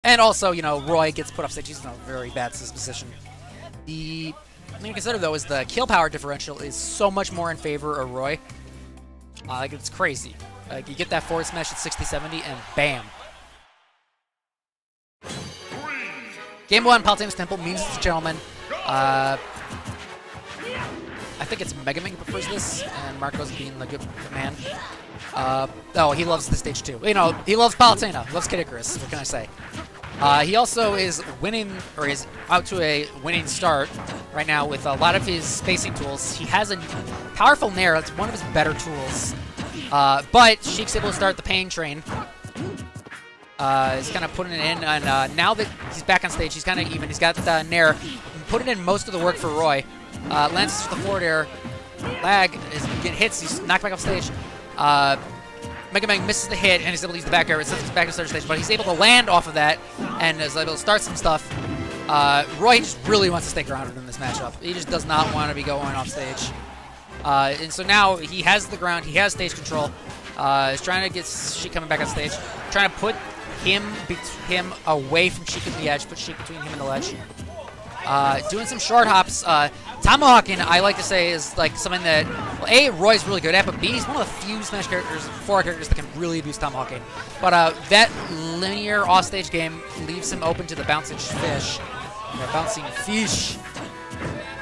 And also, you know, Roy gets put off stage. He's in a very bad position. The thing to consider, though, is the kill power differential is so much more in favor of Roy. Like, it's crazy. Like, you get that forward smash at 60-70, and bam. Game 1, Palutena's Temple means it's a gentleman. I think it's MEGAMANG who prefers this, and Marco's being the good man. Oh, he loves the stage too. You know, he loves Palutena. He loves Kid Icarus. What can I say? He also is winning, or is out to a winning start right now with a lot of his spacing tools. He has a powerful Nair. That's one of his better tools. But Sheik's able to start the pain train. He's kind of putting it in, and now that he's back on stage, he's kind of even. He's got the Nair, putting in most of the work for Roy. Lances for the forward air. Lag is getting hits. He's knocked back off stage. MEGAMANG misses the hit, and he's able to use the back air. It sends him back to center stage, but he's able to land off of that, and is able to start some stuff. Roy just really wants to stay grounded in this matchup. He just does not want to be going off stage. And so now he has the ground. He has stage control. He's trying to get Sheik coming back on stage. Trying to put him away from Sheik at the edge. Put Sheik between him and the ledge. Doing some short hops. Tomahawking, I like to say, is like something that, well, A, Roy's really good at, but B, he's one of the few Smash characters, 4 characters that can really abuse Tomahawking. But that linear offstage game leaves him open to the bouncing fish.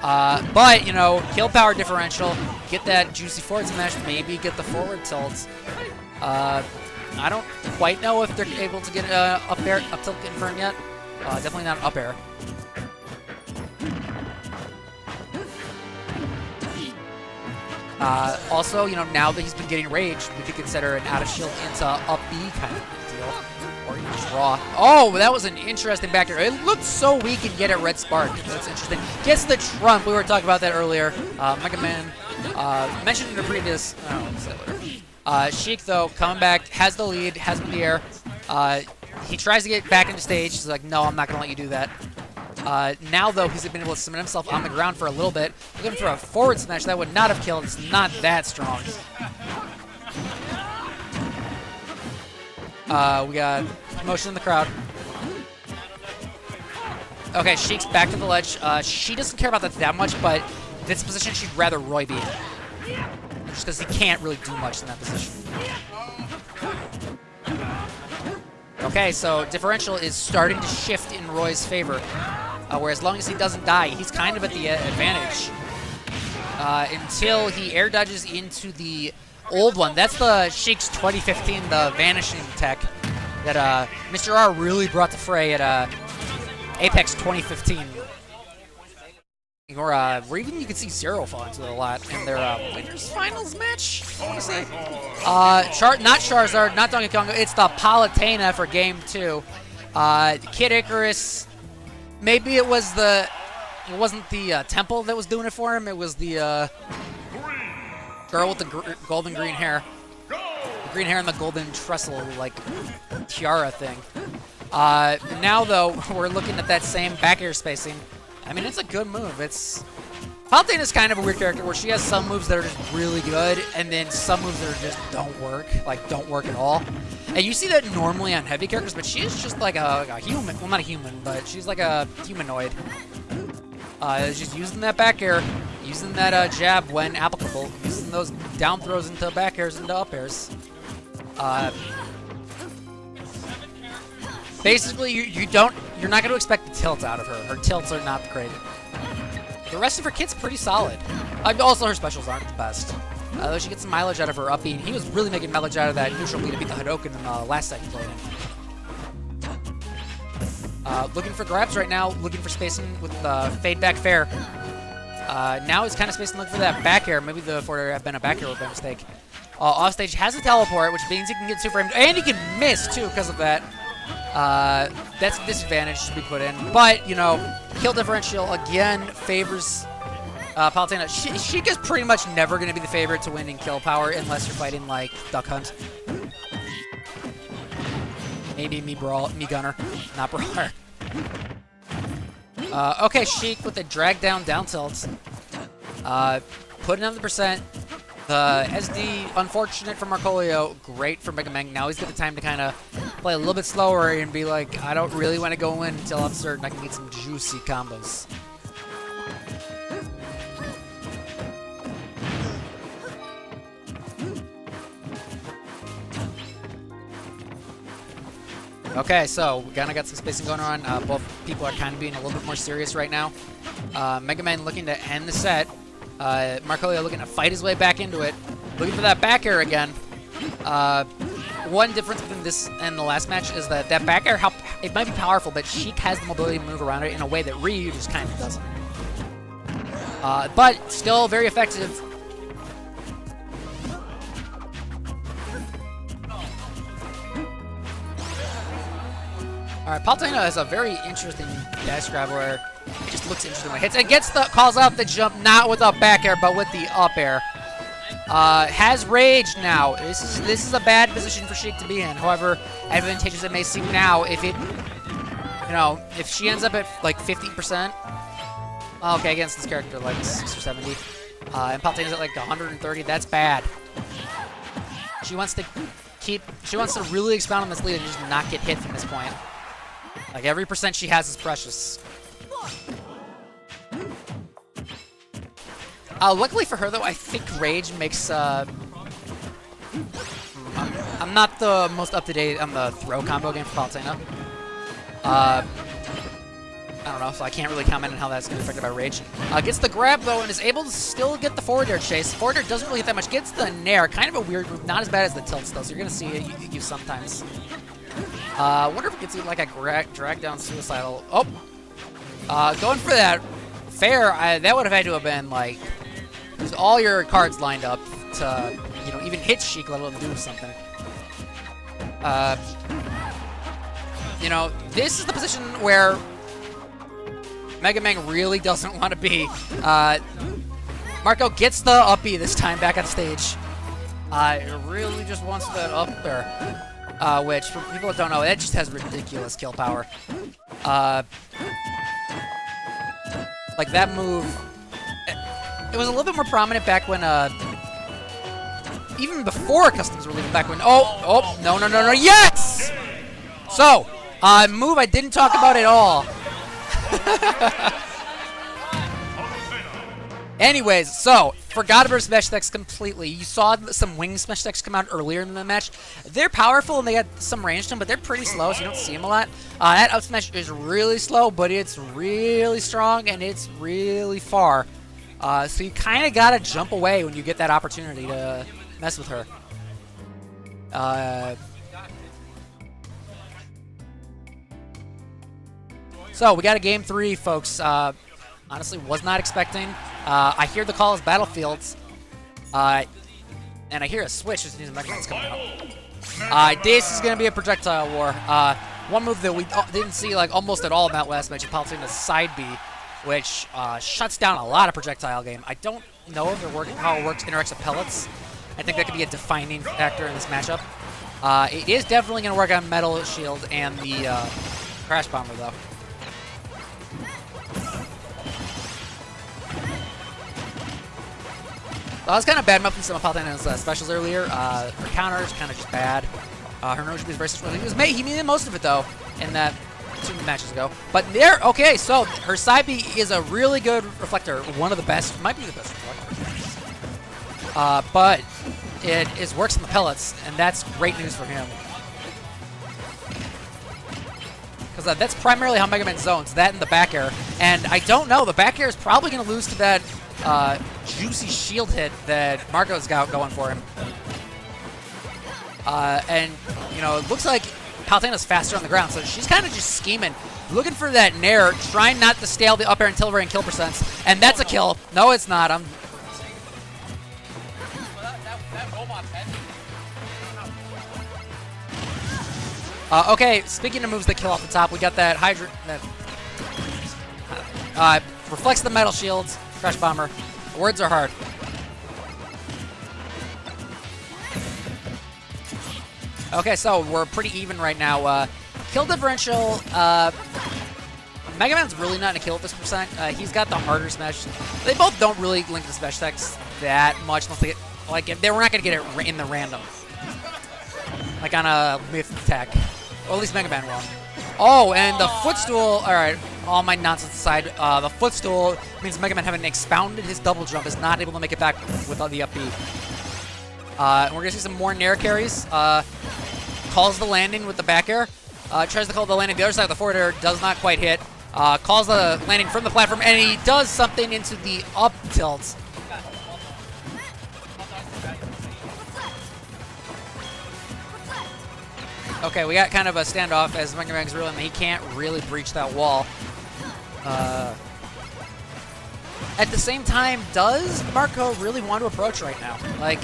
But, you know, kill power differential, get that juicy forward smash, maybe get the forward tilt. I don't quite know if they're able to get up tilt confirmed yet. Definitely not up air. Also, you know, now that he's been getting rage, we could consider an out of shield into up B kind of deal. Or you just raw. Oh, that was an interesting back air. It looked so weak and get a red spark. That's interesting. Gets the trump. We were talking about that earlier. MEGAMANG mentioned in the previous. Sheik, though, coming back, has the lead, has him in the air. He tries to get back into stage. He's like, no, I'm not going to let you do that. Now, though, he's been able to cement himself on the ground for a little bit. Looking for a forward smash that would not have killed. It's not that strong. We got commotion in the crowd. Okay, Sheik's back to the ledge. She doesn't care about that much, but this position she'd rather Roy be in. Just because he can't really do much in that position. Okay, so differential is starting to shift in Roy's favor. Where as long as he doesn't die, he's kind of at the advantage. Until he air dodges into the old one. That's the Sheik's 2015, the Vanishing tech that Mr. R really brought to fray at Apex 2015. Or even you can see Zero fall into it a lot in their winners finals match, I want to say. Not Charizard, not Donkey Kong, it's the Palutena for game 2. Kid Icarus, maybe it wasn't the Temple that was doing it for him, it was the girl with the golden green hair. The green hair and the golden trestle, like, tiara thing. Now, though, we're looking at that same back air spacing. I mean, it's a good move. Palutena is kind of a weird character where she has some moves that are just really good, and then some moves that are just don't work at all. And you see that normally on heavy characters, but she is just like a human. Well, not a human, but she's like a humanoid. She's using that back air, using that jab when applicable, using those down throws into back airs into up airs. Basically, you're not going to expect the tilt out of her. Her tilts are not great. The rest of her kit's pretty solid. Also, her specials aren't the best. Though she gets some mileage out of her up B. He was really making mileage out of that neutral B to beat the Hadouken in the last set he played in. Looking for grabs right now. Looking for spacing with fade back fair. Now he's kind of spacing looking for that back air. Maybe the forward air have been a back air would have been a mistake. Offstage has a teleport, which means he can get super aimed. And he can miss, too, because of that. That's a disadvantage to be put in. But, you know, kill differential, again, favors Palutena. Sheik is pretty much never going to be the favorite to win in kill power unless you're fighting, like, Duck Hunt. Maybe me Gunner, not Brawler. Okay, Sheik with a drag down tilt. Putting on the percent. The SD, unfortunate for Marcolio, great for MEGAMANG. Now he's got the time to kind of play a little bit slower and be like, I don't really want to go in until I'm certain I can get some juicy combos. Okay, so we kind of got some spacing going on. Both people are kind of being a little bit more serious right now. MEGAMANG looking to end the set. Marcolio looking to fight his way back into it. Looking for that back air again. One difference between this and the last match is that back air, it might be powerful, but Sheik has the mobility to move around it in a way that Ryu just kind of doesn't. But still very effective. Alright, Palutena has a very interesting dash grab where it just looks interesting when it hits. And calls out the jump, not with the back air, but with the up air. Has rage now. This is a bad position for Sheik to be in. However, advantageous it may seem now, if she ends up at like 50%. Okay, against this character like 60 or 70. And Palutena's at like 130. That's bad. She wants to really expound on this lead and just not get hit from this point. Like, every percent she has is precious. Luckily for her, though, I think Rage makes, I'm not the most up-to-date on the throw combo game for Palutena. I don't know, so I can't really comment on how that's going to be affected by Rage. Gets the grab, though, and is able to still get the forward air chase. Forward air doesn't really get that much. Gets the nair. Kind of a weird move. Not as bad as the tilts, though, so you're going to see it used sometimes. Wonder if it gets like a drag down suicidal. Oh! Going for that fair, that would have had to have been like, there's all your cards lined up to, even hit Sheik, let alone do something. This is the position where MEGAMANG really doesn't want to be. Marco gets the up B this time back on stage. It really just wants that up there. Which, for people that don't know, that just has ridiculous kill power. Like, that move, it was a little bit more prominent back when, even before customs were leaving, back when, no, yes! So, move I didn't talk about at all. Anyways, so, forgot about smash decks completely. You saw some wing smash decks come out earlier in the match. They're powerful and they got some range to them, but they're pretty slow, so you don't see them a lot. That up smash is really slow, but it's really strong and it's really far. So you kind of got to jump away when you get that opportunity to mess with her. So, we got a game 3, folks. Honestly, was not expecting. I hear the call is Battlefields. And I hear a switch as soon as MEGAMANG's coming out. This is going to be a projectile war. One move that we didn't see like almost at all in that last match, Palutena's side B, which shuts down a lot of projectile game. I don't know if how it interacts with pellets. I think that could be a defining factor in this matchup. It is definitely going to work on Metal Shield and the Crash Bomber, though. I was kind of bad mouthing some of Palutena's specials earlier. Her counter is kind of just bad. Her no is very situational. He made most of it, though, in that 2 matches ago. But there, okay, so her side B is a really good reflector. One of the best, might be the best reflector. But it works in the pellets, and that's great news for him. Because that's primarily how MEGAMANG zones, that and the back air. And I don't know, the back air is probably going to lose to that juicy shield hit that Marco's got going for him. And, it looks like Palutena's faster on the ground, so she's kind of just scheming, looking for that nair, trying not to stale the up air and Tilbury and kill percents. And that's a kill. No, it's not. Okay, speaking of moves that kill off the top, we got that Hydra... reflects the metal shields. Crash Bomber. Words are hard. Okay, so we're pretty even right now. Kill differential. MEGAMANG's really not in a kill at this percent. He's got the harder smash. They both don't really link to smash attacks that much unless they get, like, they were not going to get it in the random. Like on a myth attack. Or at least Mega Man will. Oh, and the footstool. All right, all my nonsense aside, the footstool means Mega Man, having expounded his double jump, is not able to make it back without the up B. And we're gonna see some more Nair carries. Calls the landing with the back air. Tries to call the landing the other side of the forward air, does not quite hit. Calls the landing from the platform, and he does something into the up tilt. Okay, we got kind of a standoff as Mega Man's realizing he can't really breach that wall. At the same time, does Marco really want to approach right now? Like,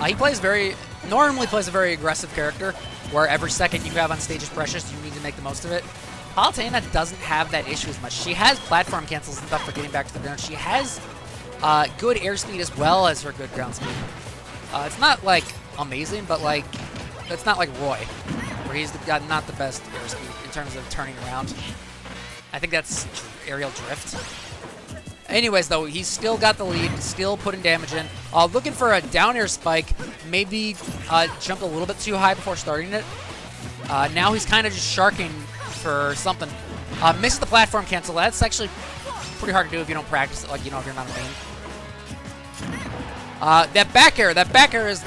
he normally plays a very aggressive character, where every second you have on stage is precious, you need to make the most of it. Palutena doesn't have that issue as much. She has platform cancels and stuff for getting back to the ground. She has good airspeed as well as her good ground speed. It's not, like, amazing, but, like, it's not like Roy, where he's got not the best airspeed in terms of turning around. I think that's aerial drift. Anyways, though, he's still got the lead, still putting damage in. Looking for a down air spike, maybe jumped a little bit too high before starting it. Now he's kind of just sharking for something. Misses the platform cancel. That's actually pretty hard to do if you don't practice it, like, you know, if you're not a main. That back air is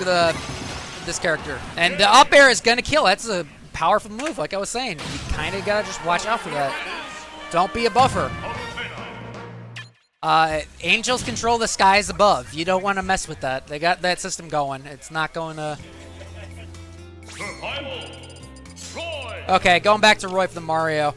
this character. And the up air is going to kill. That's a powerful move, like I was saying. You kind of got to just watch out for that. Don't be a buffer. Angels control the skies above. You don't want to mess with that. They got that system going. It's not going to... Okay, going back to Roy for the Mario.